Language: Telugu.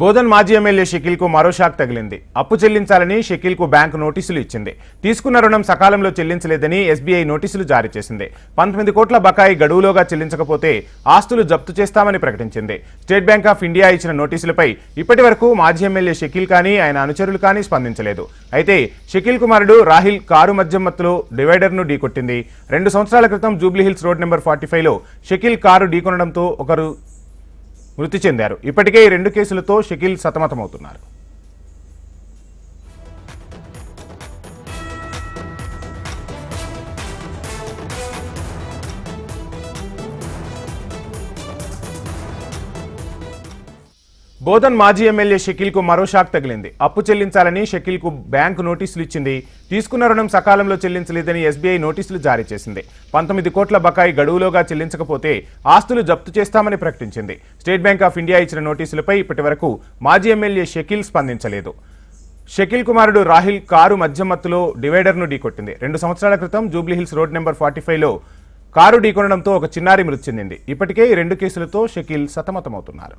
బోధన్ మాజీ ఎమ్మెల్యే షకీల్కు మరో షాక్ తగిలింది. అప్పు చెల్లించాలని షకీల్కు బ్యాంకు నోటీసులు ఇచ్చింది. తీసుకున్న రుణం సకాలంలో చెల్లించలేదని ఎస్బీఐ నోటీసులు జారీ చేసింది. 19 కోట్ల బకాయి గడువులోగా చెల్లించకపోతే ఆస్తులు జప్తు చేస్తామని ప్రకటించింది. స్టేట్ బ్యాంక్ ఆఫ్ ఇండియా ఇచ్చిన నోటీసులపై ఇప్పటి వరకు మాజీ ఎమ్మెల్యే షకీల్ కానీ ఆయన అనుచరులు కానీ స్పందించలేదు. అయితే షకీల్ కుమారుడు రాహిల్ కారు మధ్యమత్తులో డివైడర్ను ఢీకొట్టింది. 2 సంవత్సరాల క్రితం Jubilee Hills road number 45లో Shakeel car ఢీకొనడంతో ఒకరు మృతి చెందారు. ఇప్పటికే ఈ 2 కేసులతో షకీల్ సతమతమవుతున్నారు. బోధన్ మాజీ ఎమ్మెల్యే షకీల్కు మరో షాక్ తగిలింది. అప్పు చెల్లించాలని షకీల్కు బ్యాంకు నోటీసులు ఇచ్చింది. తీసుకున్న రుణం సకాలంలో చెల్లించలేదని ఎస్బీఐ నోటీసులు జారీ చేసింది. 19 కోట్ల బకాయి గడువులోగా చెల్లించకపోతే ఆస్తులు జప్తు చేస్తామని ప్రకటించింది. స్టేట్ బ్యాంక్ ఆఫ్ ఇండియా ఇచ్చిన నోటీసులపై ఇప్పటి వరకు మాజీ ఎమ్మెల్యే షకీల్ స్పందించలేదు. షకీల్ కుమారుడు రాహిల్ కారు మధ్యమత్తులో డివైడర్ను ఢీకొట్టింది. 2 సంవత్సరాల క్రితం జూబ్లీహిల్స్ రోడ్ నెంబర్ 45లో కారు ఢీకొనడంతో ఒక చిన్నారి మృతి చెందింది. ఇప్పటికే ఈ 2 కేసులతో షకీల్ సతమతమవుతున్నారు.